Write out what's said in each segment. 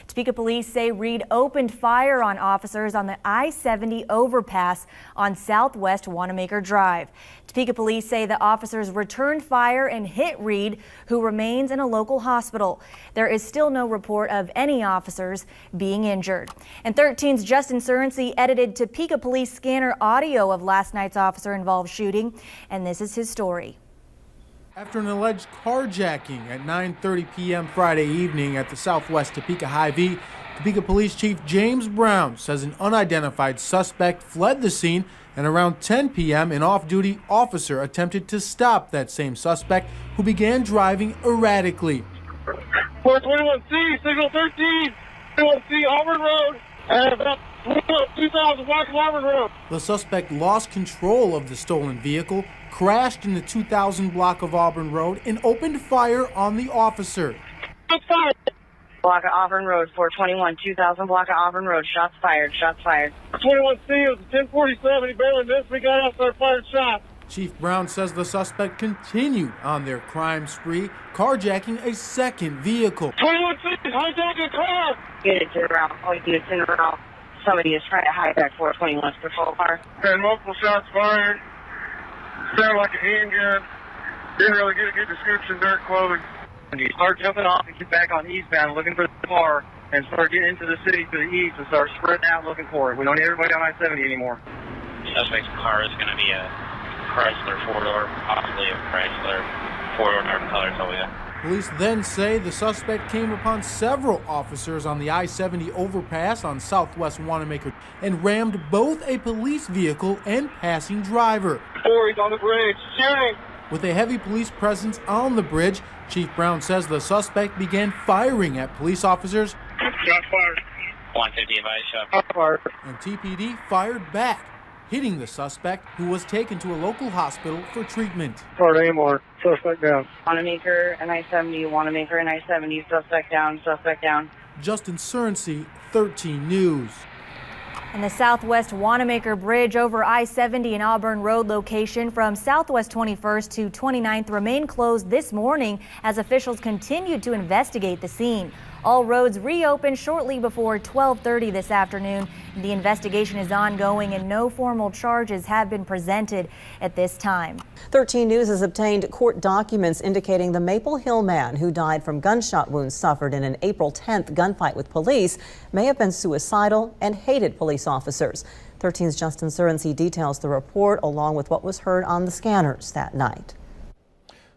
Topeka police say Reed opened fire on officers on the I-70 overpass on Southwest Wanamaker Drive. Topeka police say the officers returned fire and hit Reed, who remains in a local hospital. There is still no report of any officers being injured. And 13's Justin Surrency edited Topeka police scanner audio of last night's officer-involved shooting, and this is his story. After an alleged carjacking at 9:30 p.m. Friday evening at the Southwest Topeka Hy-Vee, Topeka Police Chief James Brown says an unidentified suspect fled the scene, and around 10 p.m. an off-duty officer attempted to stop that same suspect, who began driving erratically. 421C, signal 13, 21C Auburn Road, and about 2000 block of Auburn Road. The suspect lost control of the stolen vehicle, crashed in the 2000 block of Auburn Road, and opened fire on the officer. Shots fired. Block of Auburn Road, 421, 2000 block of Auburn Road, shots fired, shots fired. 21C, it was 1047, he barely missed, we got out there, fired shots. Chief Brown says the suspect continued on their crime spree, carjacking a second vehicle. 21C, hijack a car. Units in route, all units in route. Somebody is trying to hijack 421's patrol car. And multiple shots fired. Sounded like a handgun. Didn't really get a good description, dark clothing. And you start jumping off and get back on eastbound looking for the car and start getting into the city to the east and start spreading out looking for it. We don't need everybody on I-70 anymore. Suspect's car is going to be a Chrysler four-door, possibly a Chrysler four-door dark color Toyota. Police then say the suspect came upon several officers on the I-70 overpass on Southwest Wanamaker and rammed both a police vehicle and passing driver. He's on the bridge, shooting. With a heavy police presence on the bridge, Chief Brown says the suspect began firing at police officers. Shots fired. 150 advice shot. Shots fired. And TPD fired back, hitting the suspect, who was taken to a local hospital for treatment. Hard aim on suspect down. Wanamaker and I-70, Wanamaker and I-70, suspect down, suspect down. Justin Surrency, 13 News. And the Southwest Wanamaker Bridge over I-70 and Auburn Road location from Southwest 21st to 29th remained closed this morning as officials continued to investigate the scene. All roads reopened shortly before 12:30 this afternoon. The investigation is ongoing and no formal charges have been presented at this time. 13 News has obtained court documents indicating the Maple Hill man who died from gunshot wounds suffered in an April 10th gunfight with police may have been suicidal and hated police officers. 13's Justin Surrency details the report along with what was heard on the scanners that night.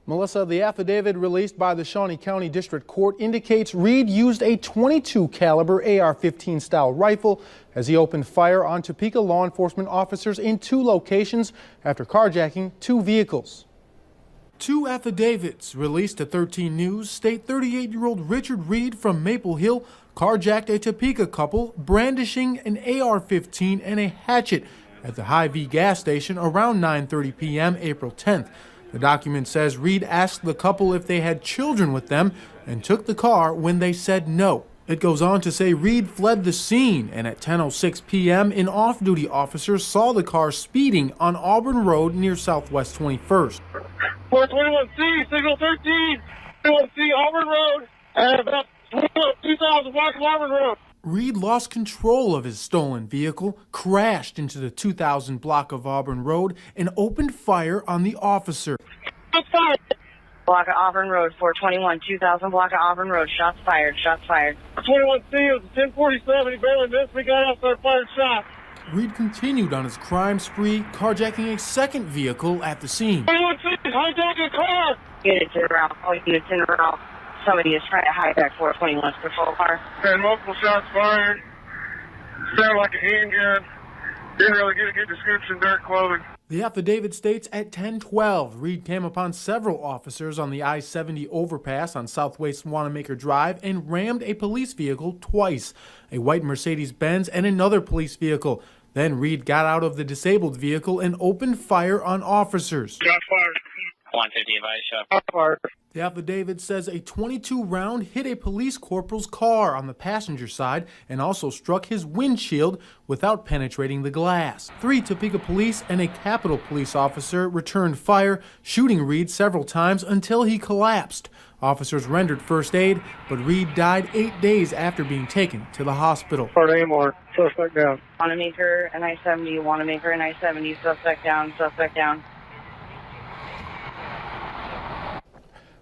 Melissa, the affidavit released by the Shawnee County District Court indicates Reed used a .22 caliber AR-15 style rifle as he opened fire on Topeka law enforcement officers in 2 locations after carjacking 2 vehicles. 2 affidavits released to 13 News state 38-year-old Richard Reed from Maple Hill carjacked a Topeka couple brandishing an AR-15 and a hatchet at the Hy-Vee gas station around 9:30 p.m. April 10th. The document says Reed asked the couple if they had children with them and took the car when they said no. It goes on to say Reed fled the scene, and at 10:06 p.m. an off-duty officer saw the car speeding on Auburn Road near Southwest 21st. 421C, signal 13, 21C Auburn Road, and about 2000 block of Auburn Road. Reed lost control of his stolen vehicle, crashed into the 2000 block of Auburn Road, and opened fire on the officer. Shots fired. Block of Auburn Road, 421, 2000 block of Auburn Road, shots fired, shots fired. 21C, it was 1047, he barely missed, we got out there, fired shots. Reed continued on his crime spree, carjacking a second vehicle at the scene. 21C, hijack a car. Units in route, all units in route. Somebody is trying to hijack 421's patrol car. And multiple shots fired. Sounded like a handgun. Didn't really get a good description, dark clothing. The affidavit states at 10:12, Reed came upon several officers on the I-70 overpass on Southwest Wanamaker Drive and rammed a police vehicle twice, a white Mercedes-Benz and another police vehicle. Then Reed got out of the disabled vehicle and opened fire on officers. Shots fired. 150 advice shot. Shots fired. The affidavit says a .22 round hit a police corporal's car on the passenger side and also struck his windshield without penetrating the glass. 3 Topeka police and a Capitol police officer returned fire, shooting Reed several times until he collapsed. Officers rendered first aid, but Reed died 8 days after being taken to the hospital. Anymore. Suspect down. Wanamaker and I-70, Wanamaker and I-70, suspect down, suspect down.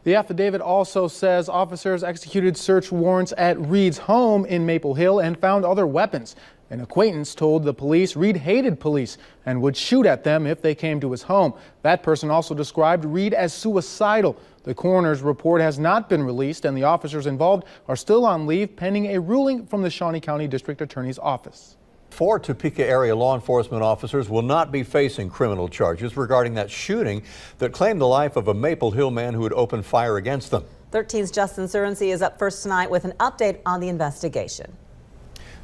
The affidavit also says officers executed search warrants at Reed's home in Maple Hill and found other weapons. An acquaintance told the police Reed hated police and would shoot at them if they came to his home. That person also described Reed as suicidal. The coroner's report has not been released, and the officers involved are still on leave pending a ruling from the Shawnee County District Attorney's Office. 4 Topeka area law enforcement officers will not be facing criminal charges regarding that shooting that claimed the life of a Maple Hill man who had opened fire against them. 13's Justin Surensey is up first tonight with an update on the investigation.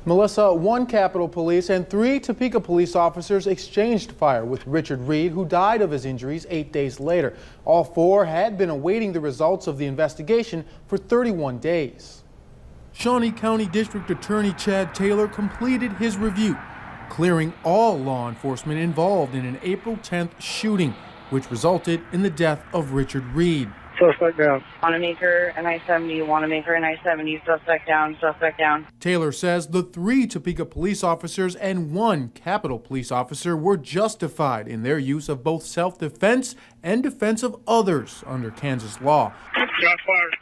Melissa, 1 Capitol Police and 3 Topeka police officers exchanged fire with Richard Reed, who died of his injuries 8 days later. All 4 had been awaiting the results of the investigation for 31 days. Shawnee County District Attorney Chad Taylor completed his review, clearing all law enforcement involved in an April 10th shooting, which resulted in the death of Richard Reed. Suspect down. Wanamaker and I-70, Wanamaker and I-70, suspect down, suspect down. Taylor says the 3 Topeka police officers and 1 Capitol police officer were justified in their use of both self-defense and defense of others under Kansas law. Shot fired.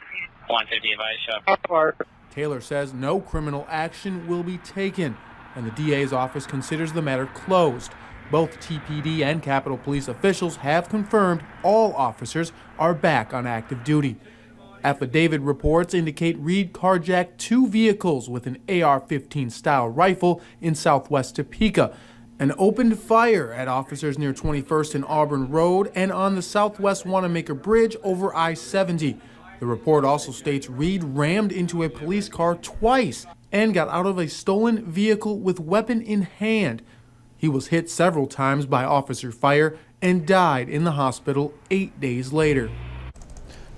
150 advice, shot. Shot fired. Taylor says no criminal action will be taken, and the DA's office considers the matter closed. Both TPD and Capitol Police officials have confirmed all officers are back on active duty. Affidavit reports indicate Reed carjacked 2 vehicles with an AR-15 style rifle in southwest Topeka and opened fire at officers near 21st and Auburn Road and on the southwest Wanamaker Bridge over I-70. The report also states Reed rammed into a police car twice and got out of a stolen vehicle with weapon in hand. He was hit several times by officer fire and died in the hospital 8 days later.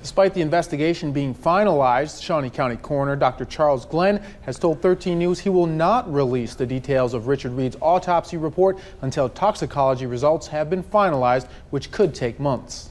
Despite the investigation being finalized, Shawnee County Coroner Dr. Charles Glenn has told 13 News he will not release the details of Richard Reed's autopsy report until toxicology results have been finalized, which could take months.